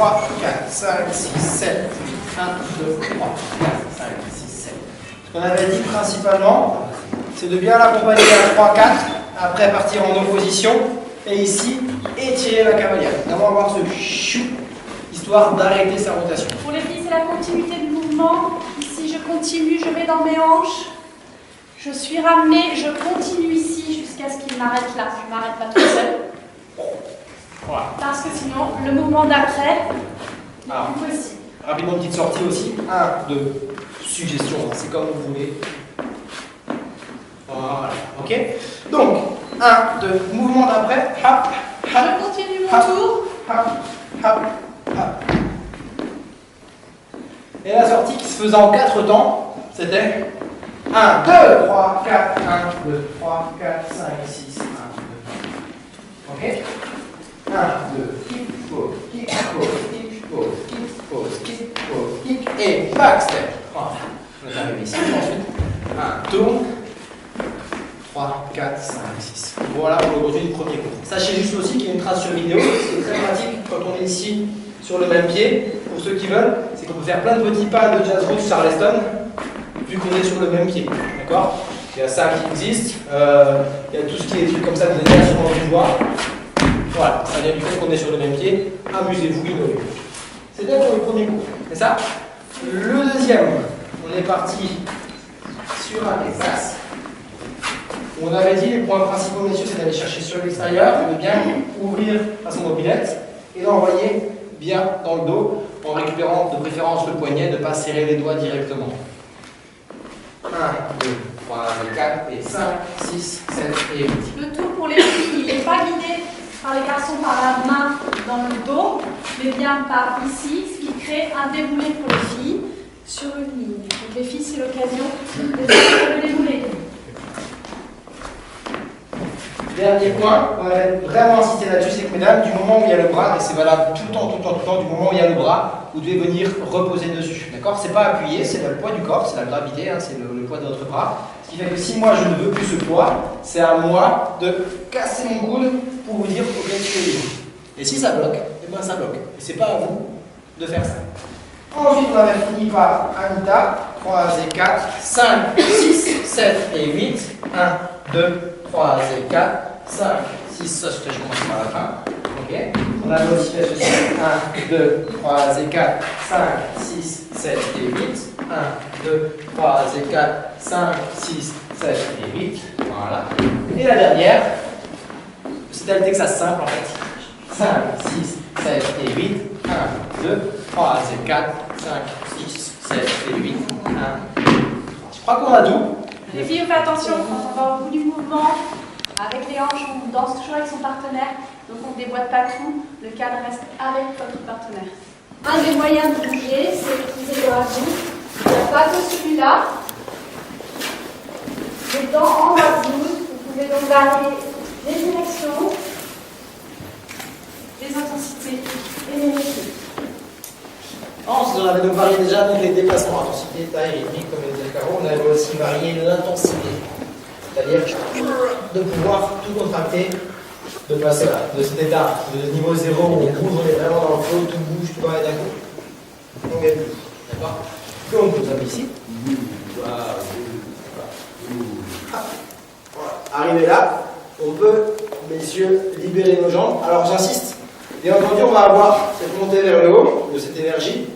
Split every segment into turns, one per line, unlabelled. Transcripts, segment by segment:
3, 4, 5, 6, 7, 1, 2, 3, 4, 5, 6, 7. Ce qu'on avait dit principalement, c'est de bien l'accompagner à 3, 4, après partir en opposition, et ici, étirer la cavalière. D'abord avoir ce chou, histoire d'arrêter sa rotation.
Pour les filles, c'est la continuité du mouvement. Ici, je continue, je vais dans mes hanches. Je suis ramenée, je continue ici jusqu'à ce qu'il m'arrête là. Je ne m'arrête pas toute seule.
Voilà.
Parce que sinon, le mouvement d'après n'est
Alors,
plus possible.
rapidement, petite sortie aussi. 1, 2, suggestion, c'est comme vous voulez. Voilà, ok. Donc, 1, 2, mouvement d'après. Hop, hop.
Je continue mon tour.
Hop, hop, hop. Et la sortie qui se faisait en 4 temps, c'était 1, 2, 3, 4, 1, 2, 3, 4, 5, 6, 1, 2. Ok. 1, 2, kick, pause, kick, pause, kick, pause, kick, pause, kick, pause, kick, et back step. Voilà. On est arrivé ici. Ensuite, 1, tourne. 3, 4, 5, 6. Voilà pour le premier cours. Sachez juste aussi qu'il y a une trace sur vidéo. C'est très pratique quand on est ici sur le même pied. Pour ceux qui veulent, c'est qu'on peut faire plein de petits pas de jazz roots Charleston vu qu'on est sur le même pied. D'accord? Il y a ça qui existe. Il y a tout ce qui est trucs comme ça que vous avez sûrement dû voir. Voilà, ça vient du fait qu'on est sur le même pied. Amusez-vous, innovez. C'est bien pour le premier cours. C'est ça? Le deuxième, on est parti sur un Texas. On avait dit les points principaux, messieurs, c'est d'aller chercher sur l'extérieur, de bien ouvrir à son mobilette et d'envoyer bien dans le dos en récupérant de préférence le poignet, de ne pas serrer les doigts directement. 1, 2, 3, 4 et 5, 6, 7 et 8.
Le tour pour les filles, il n'est pas guidé par les garçons par la main dans le dos, mais bien par ici, ce qui crée un déboulé pour les filles sur une ligne. Donc les filles, c'est l'occasion de faire le déboulé.
Dernier point, on va vraiment insister là-dessus, c'est que mesdames, du moment où il y a le bras, et c'est valable tout le temps, du moment où il y a le bras, vous devez venir reposer dessus. D'accord? C'est pas appuyé, c'est le poids du corps, c'est la gravité, hein, c'est le poids de votre bras. Ce qui fait que si moi je ne veux plus ce poids, c'est à moi de casser mon coude pour vous dire ok, tu es libre. Et si ça bloque, et bien ça bloque. Et c'est pas à vous de faire ça. Ensuite, on avait fini par Anita, 3 et 4, 5, 6, 7 et 8, 1, 2, 3 et 4, 5, 6, ça je commence par la fin. Ok. On a aussi fait ceci. 1, 2, 3 et 4, 5, 6, 7 et 8. 1, 2, 3 et 4, 5, 6, 7 et 8. Voilà. Et la dernière, c'était le Texas simple en fait. 5, 6, 7 et 8. 1, 2, 3 et 4, 5, 6, 7 et 8. 1. Je crois qu'on a tout.
Les filles, on fait attention, quand on va au bout du mouvement, avec les hanches, on danse toujours avec son partenaire, donc on ne déboîte pas tout, le cadre reste avec votre partenaire. Un des moyens de bouger, c'est d'utiliser le rajout. Il n'y a pas que celui-là. Les dents en rajout, vous pouvez donc varier les directions, les intensités et les métiers.
Ensuite, on avait donc varié déjà donc les déplacements, intensité, taille, rythmique, comme le disait Caro. On avait aussi varié l'intensité, c'est-à-dire de pouvoir tout contracter, de passer là, de cet état de niveau 0 où on bouge, on est vraiment dans le flow, tout bouge, tout va et d'un coup, on gagne plus. D'accord? Donc, vous avez ici. Voilà. Arrivé là, on peut, messieurs, libérer nos jambes. Alors, j'insiste. Bien entendu, on va avoir cette montée vers le haut de cette énergie,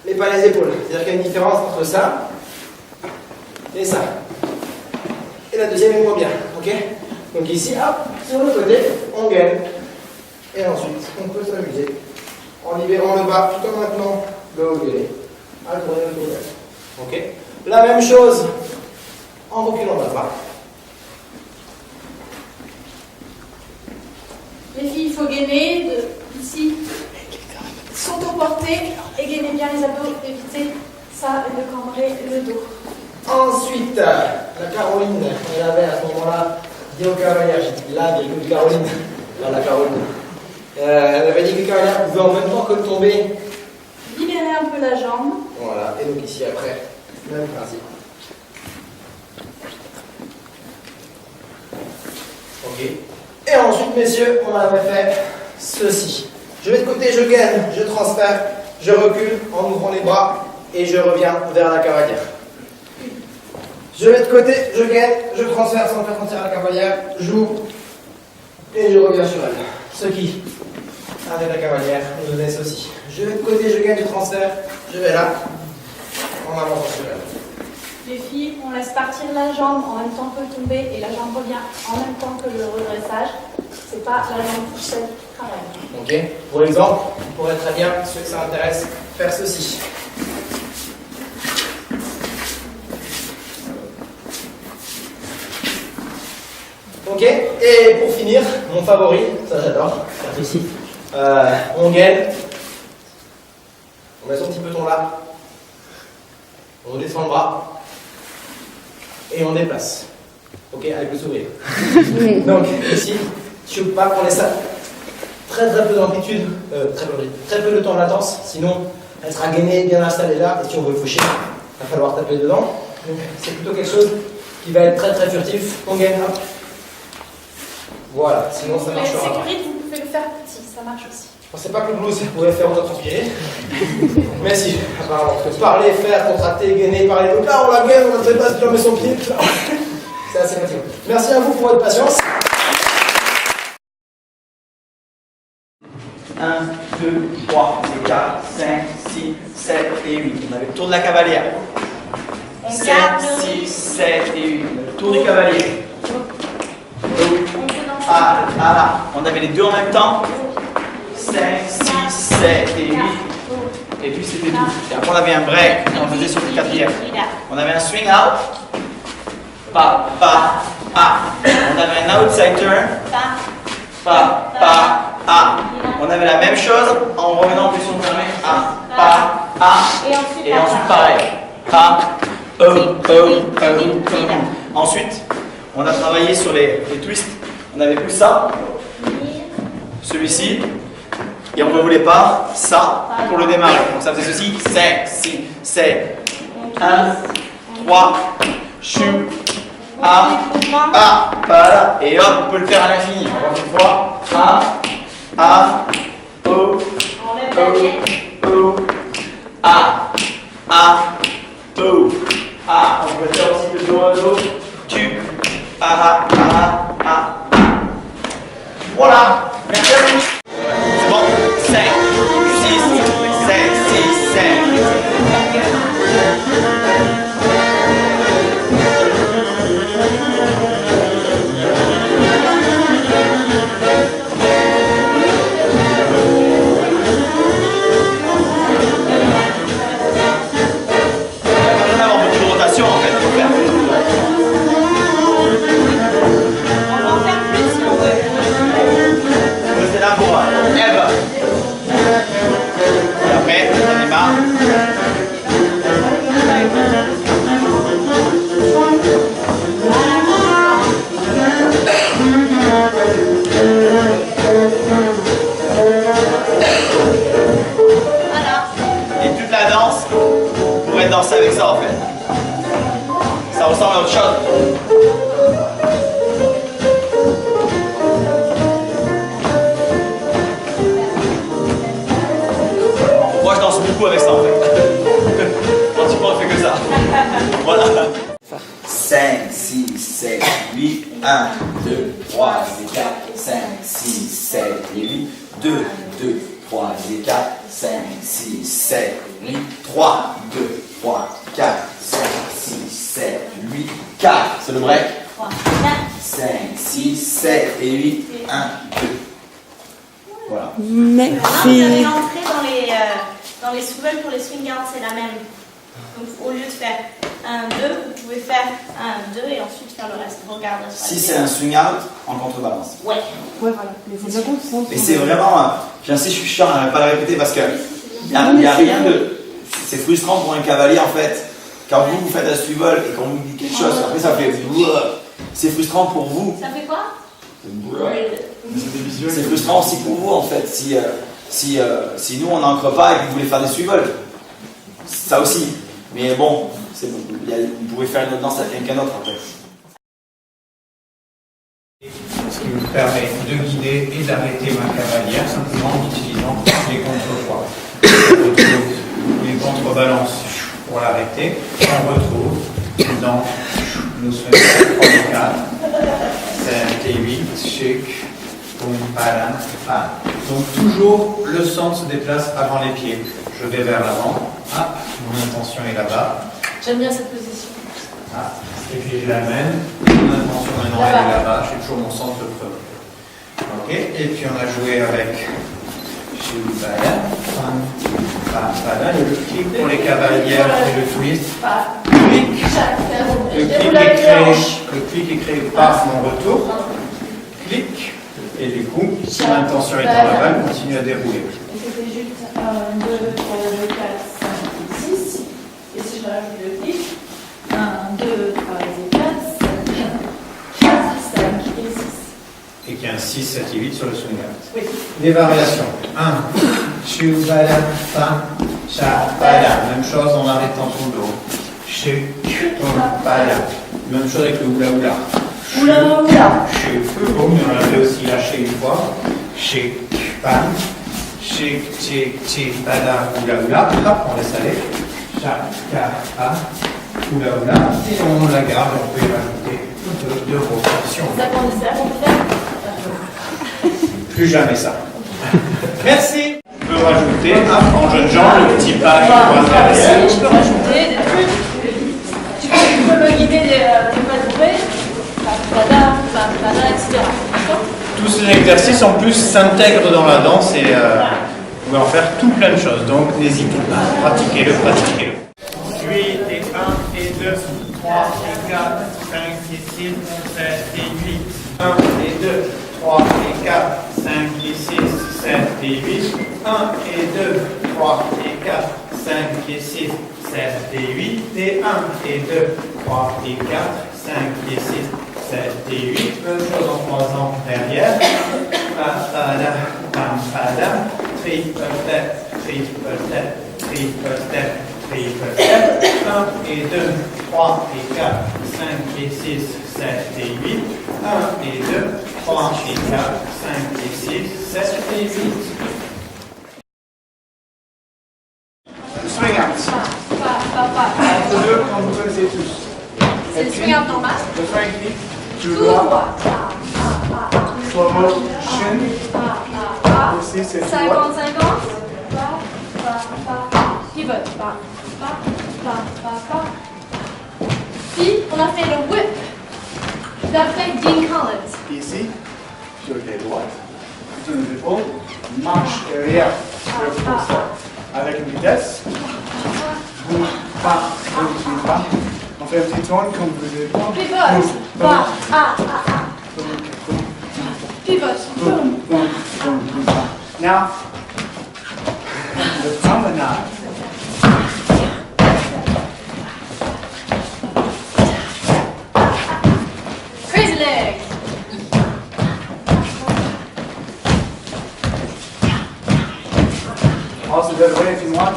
mais pas les épaules. C'est-à-dire qu'il y a une différence entre ça et ça. Et la deuxième est moins bien. Ok? Donc ici, hop, sur le côté, on gagne. Et ensuite, on peut s'amuser en libérant le bas tout en maintenant le haut gueulet. À tourner le dos. Ok? La même chose en reculant la barre.
Les filles, il faut gainer ici, s'auto-porter et gainer bien les abdos, éviter ça et de cambrer le dos.
Ensuite, la Caroline, elle avait à ce moment-là dit au cavalière, j'ai dit là, virgule Caroline, dans la Caroline. Elle avait dit que le cavalière pouvait en même temps que tomber.
Libérer un peu la jambe.
Voilà, et donc ici après, même principe. Ok. Et ensuite, messieurs, on avait fait ceci. Je vais de côté, je gaine, je transfère, je recule en ouvrant les bras et je reviens vers la cavalière. Je vais de côté, je gaine, je transfère sans faire sentir la cavalière, j'ouvre et je reviens sur elle. Ce qui, avec la cavalière, nous laisse aussi. Je vais de côté, je gagne, je transfère, je vais là, en avançant sur elle.
Les filles, on laisse partir la jambe en même temps que le tombé et la jambe revient en même temps que le redressage. C'est pas la jambe toute seule qui travaille.
Ok. Pour exemple, on pourrait très bien, ceux que ça intéresse, faire ceci. Ok. Et pour finir, mon favori, ça j'adore, faire ici. On gaine. On met son petit peloton là. On descend le bras. Et on déplace. Ok, avec le sourire. Donc, ici, choke back, on laisse ça. Très peu d'amplitude, très peu de temps de latence, sinon elle sera gainée, bien installée là, et si on veut faucher, il va falloir taper dedans. Donc c'est plutôt quelque chose qui va être très furtif. On gagne là. Voilà, sinon ça marchera pas.
Sécurité, vous pouvez le faire petit, ça marche aussi.
Je pensais pas que le blues pouvait faire autant transpirer. Mais si, apparemment, parce que parler, faire, contracter, gainer, parler. Donc là on la gaine, on la trépasse, puis on met son pied. C'est assez fatigant. Merci à vous pour votre patience.
1, 2, 3, 4, 5, 6, 7 et 8. On avait le tour de la cavalière. 5, 6, 7 et 8. Le tour du cavalier. Là. On avait les deux en même temps. 5, 6, 7 et 8. Et puis c'était tout. Et après on avait un break. On faisait sur le quatrième. On avait un swing out. Pa. On avait un outside turn. Pa. On avait la même chose en revenant en position fermée. Et ensuite pareil. Ensuite, on a travaillé sur les twists. On avait plus ça, celui-ci, et on ne voulait pas ça pour le démarrer. Donc ça faisait ceci. 5, 6, 7, 1, 3, shoot, voilà. Et hop, on peut le faire à l'infini. Encore une fois. On peut faire aussi le dos à dos. Voilà. Merci à vous. C'est bon. 5, 6, 7, 6, 7. Danser avec ça en fait. Ça ressemble à autre chose. Moi je danse beaucoup avec ça en fait. Pratiquement on fait que ça. Voilà. 5, 6, 7, 8, 1, 2, 3, 4, 5, 6, 7 et 8, 2, 3, 4, 5, 6, 7, 8, 3, 2, 3, 4, 5, 6, 7, 8, 4. C'est le break. 3, 4, 5, 6, 7 et 8, 1, 2. Voilà.
Merci.
Vous avez l'entrée dans les swivels pour les swing outs, c'est la même. Donc au lieu de faire 1, 2, vous pouvez faire 1, 2 et ensuite faire le reste. Regarde.
Si c'est un swing out en contrebalance.
Ouais.
Ouais, voilà. Mais il faut bien comprendre.
Mais c'est vraiment. Je suis chiant, je n'arrive pas à le répéter parce que il n'y a rien de. C'est frustrant pour un cavalier en fait. Quand vous faites un swivel et qu'on vous dit quelque chose, après ça fait. C'est frustrant pour vous.
Ça fait quoi?
C'est frustrant aussi pour vous en fait. Si nous on n'ancre pas et que vous voulez faire des swivels, ça aussi. Mais bon, vous pouvez faire une autre danse avec quelqu'un d'autre après.
Ce qui vous permet de guider
d'arrêter ma cavalière simplement en utilisant les contre-poids. On retrouve les contrebalances pour l'arrêter. On retrouve dans nos swings 3 et 4, 7 et 8, chic, boum, padam, pam. Donc toujours le centre se déplace avant les pieds. Je vais vers l'avant, hop, mon intention est là-bas.
J'aime bien cette position.
Ah, et puis je l'amène, mon intention maintenant elle est là-bas, j'ai toujours mon centre premier. Ok, et puis on a joué avec Shubada, le clic pour les cavalières et le twist. Le clic est créé par mon retour. Clic, et du coup, si l'intention est dans la balle, continue à dérouler.
C'était juste 1, 2, 3, 4, 5 et 6. Et si je rajoute le clic, 1, 2, 3 et 4, 5 et 6.
Et qu'il y a un 6, 7 et 8 sur le swing out.
Oui.
Les variations. 1. Shubada, pam, shabada. Même chose en arrêtant ton dos. Shubada. Même chose avec le oula oula.
Oula oula.
Boum, on l'avait aussi lâché une fois. Shik, pam. Shik, chik, chik, bada, oula oula. Hop, on laisse aller. Shaka, pa, oula oula. Et on la garde, on peut y rajouter deux rotations.
Ça qu'on fait.
Plus jamais ça. Merci. On peut rajouter, en jeune jambe, le petit pas qui croise derrière.
Je peux rajouter des trucs. Tu peux me guider des pas de bourrée, etc.
Tous ces exercices en plus s'intègrent dans la danse et vous pouvez en faire tout plein de choses. Donc n'hésitez pas, pratiquez-le, pratiquez-le. 8 et 1 et 2, 3 et 4, 5 et 6, 7 et 8. 1 et 2, 3 et 4, 5 et 6, 7 et 8. 1 et 2, 3 et 4, 5 et 6, 7 et 8. Et 1 et 2, 3 et 4, 5 et 6, 7 et 8. Même chose en croisant derrière. Pada, pam, pada. Triple step, triple step, triple step, triple step. 1 et 2, 3 et 4, 5 et 6, 7 et 8. 1 et 2, 3 et 4, 5 et 6, 7 et 8.
Swing out. Entre deux, comme vous connaissez tous.
C'est le swing out normal.
Le swing kick,
Tout
tout droit.
droit.
Slow motion. Ici, c'est tout
50,
droit.
50. Pivot. Puis, on a fait le whip. D'après Dean Collins.
Ici, sur les droites. Tourne les épaules. Marche arrière. Sur le step. Avec une vitesse. Boum, bam, boum, boum, bam. On fait un petit tourne comme vous voulez.
Pivot. Bam. Pivot.
Boom, boom, boom, boom, bam. Now, the promenade.
Crazy leg.
Also the other way if you want.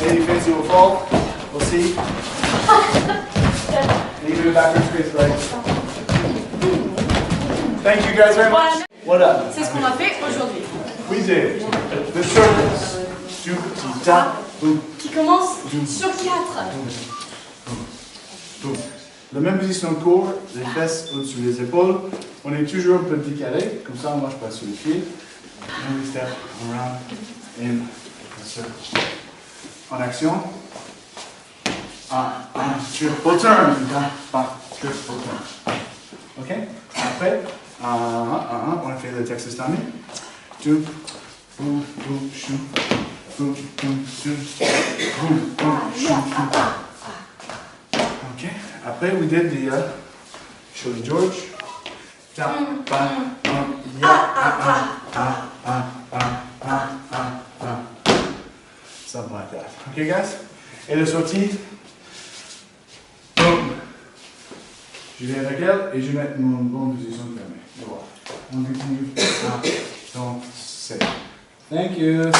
Maybe Fancy will fall. We'll see. And you do it backwards, crazy legs. Thank you guys very much. What up?
C'est ce qu'on a fait aujourd'hui.
We did the circles. Du, ti, ta, boum,
Qui commence sur 4.
boum. La même position de cours, les fesses au-dessus des épaules. On est toujours un peu décalé, comme ça on marche pas sur les pieds. And we step around in a circle. En action. Un triple turn. Triple turn. Ok? Après, on a fait le Texas Tommy. Two, boom, boom, shoot. Boom, boom, shoot. Boom, boom, shoot. Ok? Après, we did the Shirley George. Tap, ba, something like that. Okay, guys? Et le sortie. Boom. Je vais avec elle et je vais mettre mon bonne position de fermée. Voilà. On continue. Donc, c'est. Thank you.